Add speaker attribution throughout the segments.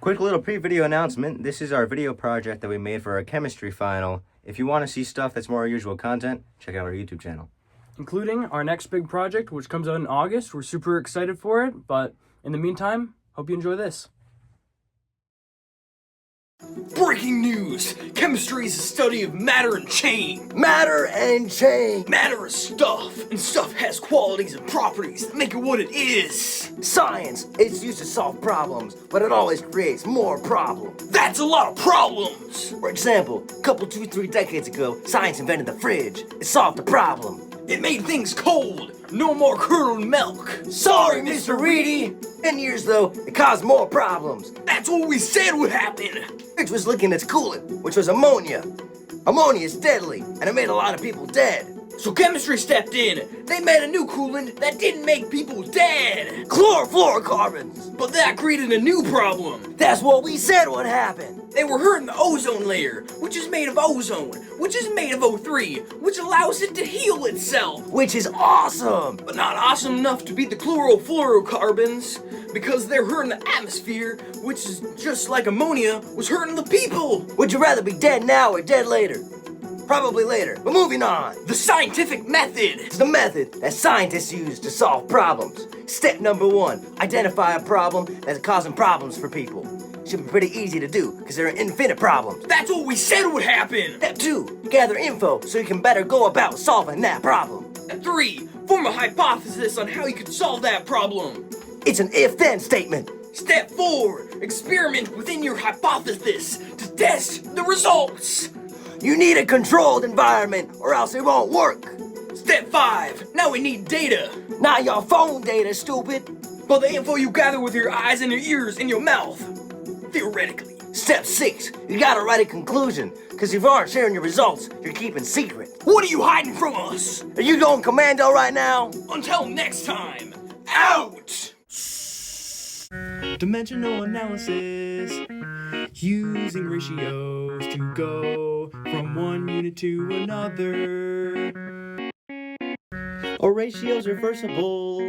Speaker 1: Quick little pre-video announcement. This is our video project that we made for our chemistry final. If you want to see stuff that's more usual content, check out our YouTube channel.
Speaker 2: Including our next big project, which comes out in August. We're super excited for it, but in the meantime, hope you enjoy this.
Speaker 3: Breaking news! Chemistry is the study of matter and change.
Speaker 4: Matter and change.
Speaker 3: Matter is stuff, and stuff has qualities and properties that make it what it is.
Speaker 4: Science, it's used to solve problems, but it always creates more problems.
Speaker 3: That's a lot of problems!
Speaker 4: For example, a couple 2-3 decades ago, science invented the fridge. It solved the problem.
Speaker 3: It made things cold. No more curdled milk.
Speaker 4: Sorry, Mr. Reedy. In years, though, it caused more problems.
Speaker 3: That's what we said would happen.
Speaker 4: Which was leaking its coolant, which was ammonia. Ammonia is deadly, and it made a lot of people dead.
Speaker 3: So chemistry stepped in. They made a new coolant that didn't make people dead.
Speaker 4: Chlorofluorocarbons.
Speaker 3: But that created a new problem.
Speaker 4: That's what we said would happen.
Speaker 3: They were hurting the ozone layer, which is made of ozone, which is made of O3, which allows it to heal itself.
Speaker 4: Which is awesome.
Speaker 3: But not awesome enough to beat the chlorofluorocarbons, because they're hurting the atmosphere, which is just like ammonia was hurting the people.
Speaker 4: Would you rather be dead now or dead later? Probably later, but moving on.
Speaker 3: The scientific method.
Speaker 4: It's the method that scientists use to solve problems. Step number 1, identify a problem that's causing problems for people. Should be pretty easy to do, because there are infinite problems.
Speaker 3: That's what we said would happen.
Speaker 4: Step 2, gather info so you can better go about solving that problem.
Speaker 3: Step 3, form a hypothesis on how you could solve that problem.
Speaker 4: It's an if-then statement.
Speaker 3: Step 4, experiment within your hypothesis to test the results.
Speaker 4: You need a controlled environment or else it won't work.
Speaker 3: Step 5, now we need data.
Speaker 4: Not your phone data, stupid.
Speaker 3: But the info you gather with your eyes and your ears and your mouth. Theoretically.
Speaker 4: Step 6, you gotta write a conclusion, because if you aren't sharing your results, you're keeping secret.
Speaker 3: What are you hiding from us?
Speaker 4: Are you going commando right now?
Speaker 3: Until next time, out!
Speaker 2: Dimensional analysis, using ratios to go from one unit to another.
Speaker 1: Or ratios reversible.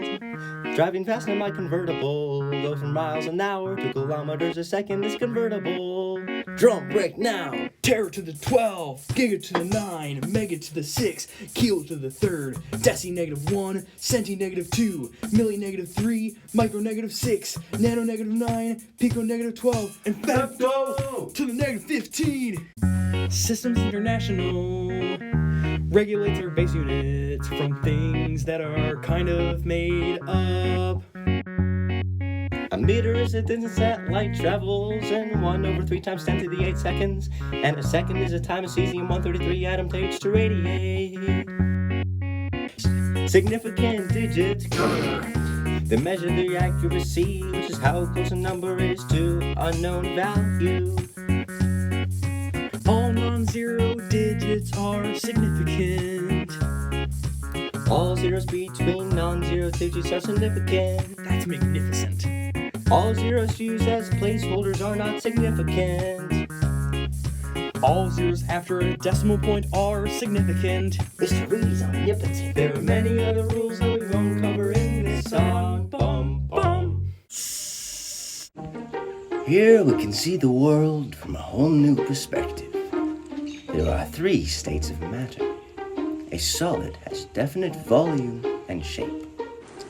Speaker 1: Driving fast in my convertible. Go from miles an hour to kilometers a second is convertible.
Speaker 4: Drum break now.
Speaker 2: Tera to the 12, giga to the 9, mega to the 6, kilo to the 3rd, deci -1, centi -2, milli -3, micro -6, nano -9, pico -12, and femto to the -15. Systems International regulates our base units from things that are kind of made up.
Speaker 1: A meter is the distance that light travels in 1/3 times 10 to the 8 seconds. And a second is the time a cesium-133 atom takes to radiate. Significant digits they measure the accuracy, which is how close a number is to unknown value.
Speaker 2: All non-zero digits are significant.
Speaker 1: All zeros between non-zero digits are significant.
Speaker 2: That's magnificent.
Speaker 1: All zeros used as placeholders are not significant.
Speaker 2: All zeros after a decimal point are significant.
Speaker 4: Mr. Reedy's omnipotent.
Speaker 1: There are many other rules that we won't cover in this song. Bum, bum.
Speaker 4: Here we can see the world from a whole new perspective. There are 3 states of matter. A solid has definite volume and shape,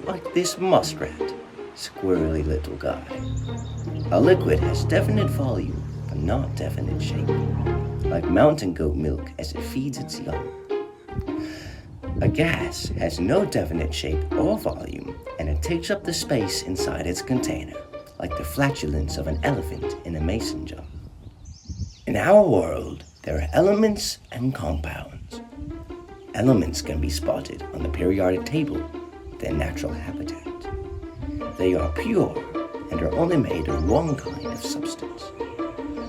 Speaker 4: like this muskrat, squirrely little guy. A liquid has definite volume, but not definite shape, like mountain goat milk as it feeds its young. A gas has no definite shape or volume, and it takes up the space inside its container, like the flatulence of an elephant in a mason jar. In our world, there are elements and compounds. Elements can be spotted on the periodic table, their natural habitat. They are pure and are only made of one kind of substance.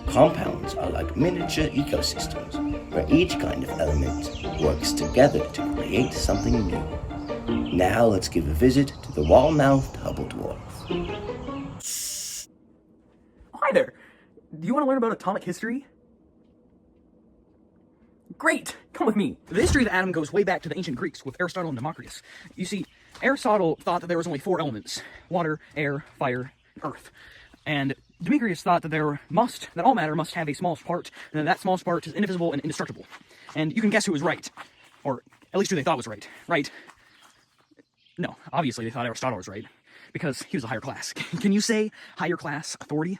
Speaker 4: Compounds are like miniature ecosystems, where each kind of element works together to create something new. Now let's give a visit to the wall-mouthed Hubble dwarf.
Speaker 2: Hi there. Do you want to learn about atomic history? Great! Come with me. The history of the atom goes way back to the ancient Greeks with Aristotle and Democritus. You see, Aristotle thought that there was only 4 elements: water, air, fire, and earth. And Demetrius thought that all matter must have a smallest part, and that smallest part is indivisible and indestructible. And you can guess who was right. Or at least who they thought was right. Right? No, obviously they thought Aristotle was right, because he was a higher class. Can you say higher class authority?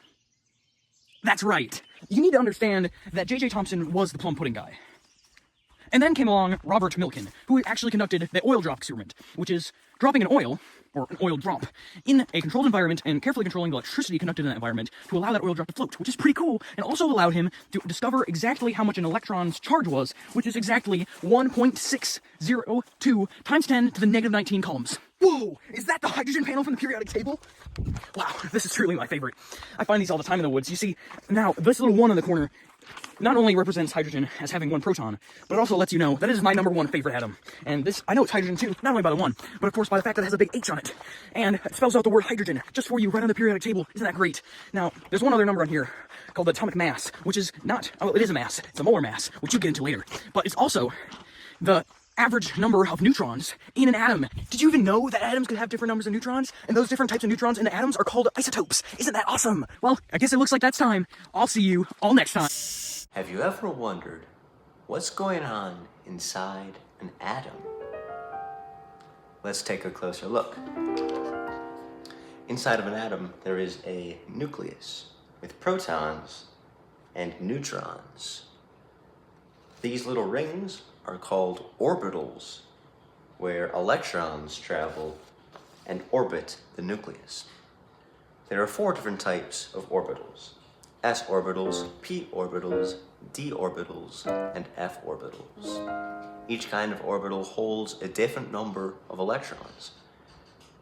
Speaker 2: That's right. You need to understand that J.J. Thomson was the plum pudding guy. And then came along Robert Millikan, who actually conducted the oil drop experiment, which is dropping an oil, or an oil drop, in a controlled environment and carefully controlling the electricity conducted in that environment to allow that oil drop to float, which is pretty cool, and also allowed him to discover exactly how much an electron's charge was, which is exactly 1.602 times 10 to the negative 19 coulombs. Whoa! Is that the hydrogen panel from the periodic table? Wow, this is truly my favorite. I find these all the time in the woods. You see, now, this little one in the corner not only represents hydrogen as having one proton, but it also lets you know that it is my number one favorite atom. And this, I know it's hydrogen too, not only by the one, but of course by the fact that it has a big H on it. And it spells out the word hydrogen just for you right on the periodic table. Isn't that great? Now, there's one other number on here called the atomic mass, which is not, oh, it is a mass. It's a molar mass, which you get into later. But it's also the average number of neutrons in an atom. Did you even know that atoms could have different numbers of neutrons? And those different types of neutrons in the atoms are called isotopes. Isn't that awesome? Well, I guess it looks like that's time. I'll see you all next time.
Speaker 4: Have you ever wondered what's going on inside an atom? Let's take a closer look. Inside of an atom, there is a nucleus with protons and neutrons. These little rings are called orbitals, where electrons travel and orbit the nucleus. There are 4 different types of orbitals: s orbitals, p orbitals, d orbitals, and f orbitals. Each kind of orbital holds a different number of electrons.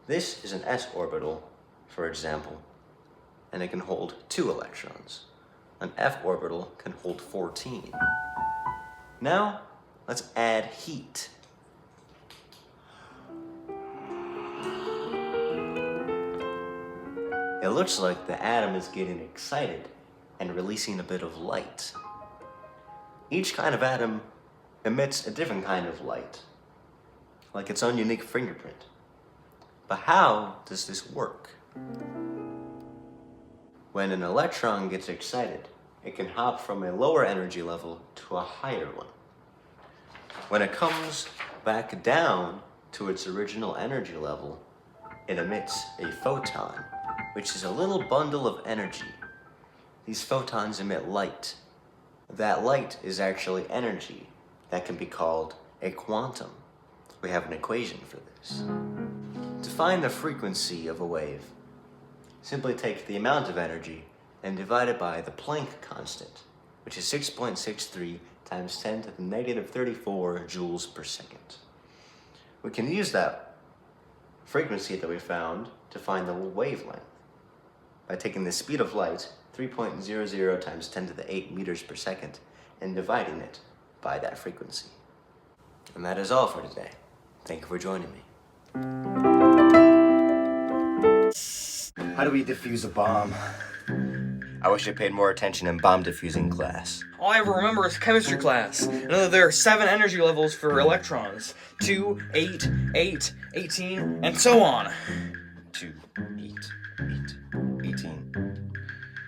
Speaker 4: This is an s orbital, for example, and it can hold 2 electrons. An f orbital can hold 14. Now, let's add heat. It looks like the atom is getting excited and releasing a bit of light. Each kind of atom emits a different kind of light, like its own unique fingerprint. But how does this work? When an electron gets excited, it can hop from a lower energy level to a higher one. When it comes back down to its original energy level, it emits a photon, which is a little bundle of energy. These photons emit light. That light is actually energy that can be called a quantum. We have an equation for this. To find the frequency of a wave, simply take the amount of energy and divide it by the Planck constant, which is 6.63 times 10 to the negative 34 joules per second. We can use that frequency that we found to find the wavelength by taking the speed of light, 3.00 times 10 to the 8 meters per second, and dividing it by that frequency. And that is all for today. Thank you for joining me. How do we defuse a bomb? I wish I paid more attention in bomb defusing class.
Speaker 3: All I ever remember is chemistry class. I know that there are 7 energy levels for electrons. 2, 8, 8, 18, and so on.
Speaker 4: 2, 8, 18.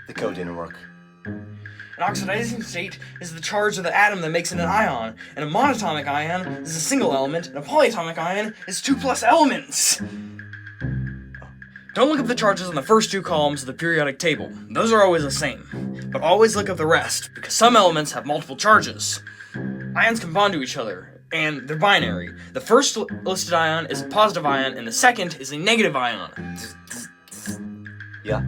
Speaker 4: The code didn't work.
Speaker 3: An oxidizing state is the charge of the atom that makes it an ion, and a monatomic ion is a single element, and a polyatomic ion is 2+ elements. Don't look up the charges on the first 2 columns of the periodic table. Those are always the same. But always look up the rest, because some elements have multiple charges. Ions can bond to each other, and they're binary. The first listed ion is a positive ion, and the second is a negative ion.
Speaker 4: Yeah.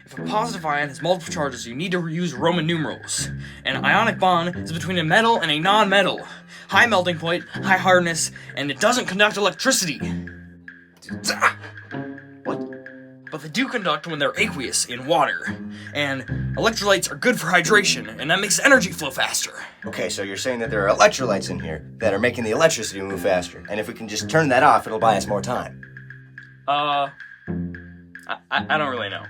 Speaker 3: If a positive ion has multiple charges, you need to use Roman numerals. An ionic bond is between a metal and a non-metal. High melting point, high hardness, and it doesn't conduct electricity.
Speaker 4: What?
Speaker 3: But they do conduct when they're aqueous, in water. And electrolytes are good for hydration, and that makes energy flow faster.
Speaker 4: Okay, so you're saying that there are electrolytes in here that are making the electricity move faster, and if we can just turn that off, it'll buy us more time.
Speaker 3: I don't really know.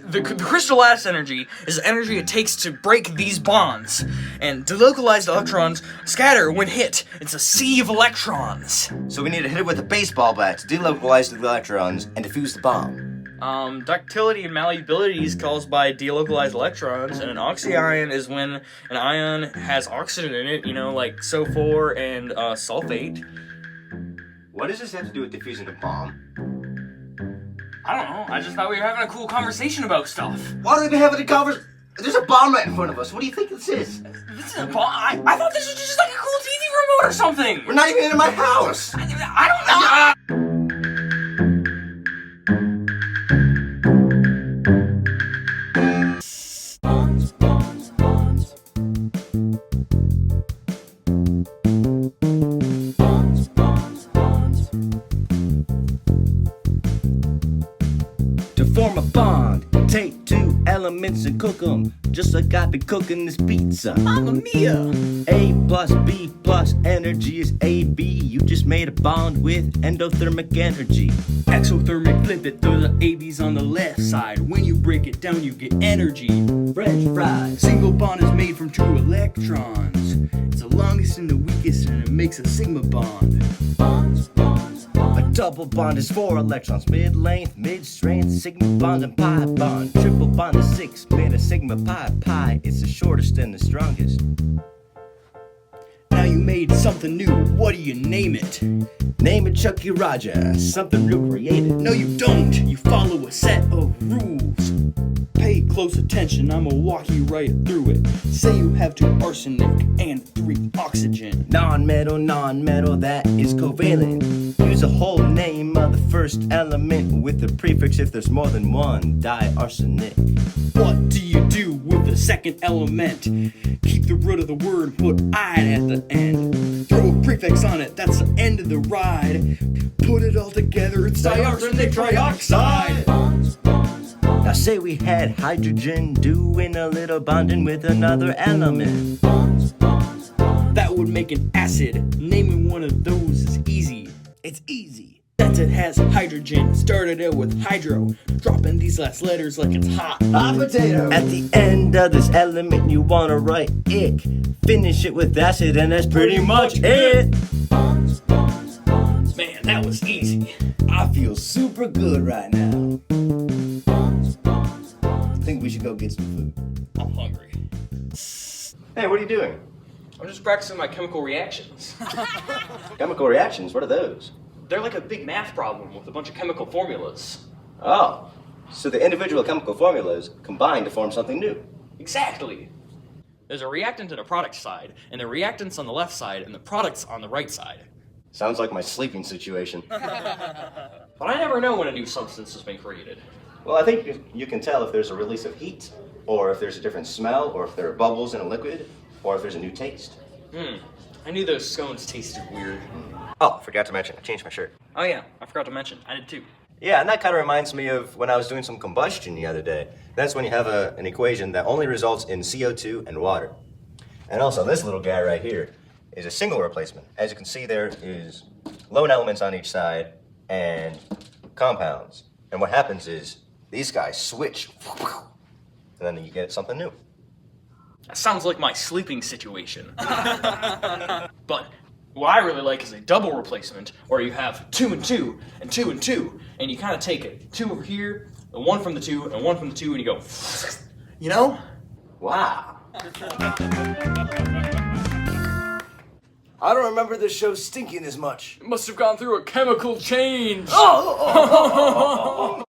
Speaker 3: The crystal lattice energy is the energy it takes to break these bonds, and delocalized electrons scatter when hit. It's a sea of electrons.
Speaker 4: So we need to hit it with a baseball bat to delocalize the electrons and defuse the bomb.
Speaker 3: Ductility and malleability is caused by delocalized electrons, and an oxyion is when an ion has oxygen in it, like SO4 and sulfate.
Speaker 4: What does this have to do with defusing a bomb?
Speaker 3: I don't know, I just thought we were having a cool conversation about stuff.
Speaker 4: Why do we be having a conversation? There's a bomb right in front of us. What do you think this is?
Speaker 3: This is a bomb? I thought this was just like a cool TV remote or something!
Speaker 4: We're not even in my house.
Speaker 3: I don't know!
Speaker 4: To form a bond, take two elements and cook them, just like I be cooking this pizza.
Speaker 2: Mamma mia!
Speaker 4: A plus B plus energy is AB. You just made a bond with endothermic energy.
Speaker 2: Exothermic, flip it, throw the ABs on the left side. When you break it down, you get energy.
Speaker 4: French fries.
Speaker 2: Single bond is made from two electrons. It's the longest and the weakest, and it makes a sigma bond.
Speaker 4: A double bond is 4 electrons, mid-length, mid-strength, sigma bond and pi bond. Triple bond is 6, made a sigma pi pi. It's the shortest and the strongest.
Speaker 2: Now you made something new, what do you name it?
Speaker 4: Name it Chucky Raja, something real creative.
Speaker 2: No you don't, you follow a set of rules. Pay close attention, I'ma walk you right through it. Say you have 2 arsenic and 3 oxygen.
Speaker 4: Non-metal, that is covalent. Use a whole name of the first element with the prefix if there's more than one diarsenic.
Speaker 2: What do you do with the second element? Keep the root of the word, put "ide" at the end. Throw a prefix on it, that's the end of the ride. Put it all together, it's diarsenic trioxide.
Speaker 4: Now say we had hydrogen doing a little bonding with another element.
Speaker 2: That would make an acid. Naming one of those is easy. It's easy. Since it has hydrogen, started out with hydro. Dropping these last letters like it's hot.
Speaker 4: Hot potato. At the end of this element, you wanna write ick. Finish it with acid, and that's pretty much it.
Speaker 2: Man, that was easy.
Speaker 4: I feel super good right now. I think we should go get some food.
Speaker 3: I'm hungry.
Speaker 4: Hey, what are you doing?
Speaker 3: I'm just practicing my chemical reactions.
Speaker 4: Chemical reactions, what are those?
Speaker 3: They're like a big math problem with a bunch of chemical formulas.
Speaker 4: Oh, so the individual chemical formulas combine to form something new.
Speaker 3: Exactly. There's a reactant and a product side, and the reactant's on the left side, and the product's on the right side.
Speaker 4: Sounds like my sleeping situation.
Speaker 3: But I never know when a new substance has been created.
Speaker 4: Well, I think you can tell if there's a release of heat, or if there's a different smell, or if there are bubbles in a liquid, or if there's a new taste.
Speaker 3: I knew those scones tasted weird.
Speaker 4: Oh, forgot to mention, I changed my shirt.
Speaker 3: Oh yeah, I forgot to mention. I did too.
Speaker 4: Yeah, and that kind of reminds me of when I was doing some combustion the other day. That's when you have an equation that only results in CO2 and water. And also, this little guy right here is a single replacement. As you can see, there is lone elements on each side and compounds. And what happens is these guys switch, and then you get something new.
Speaker 3: That sounds like my sleeping situation. But what I really like is a double replacement, where you have 2 and 2, and 2 and 2, and you kind of take it 2 over here, and 1 from the 2, and 1 from the 2, and you go, you know?
Speaker 4: Wow. I don't remember this show stinking as much.
Speaker 3: It must have gone through a chemical change.
Speaker 4: Oh!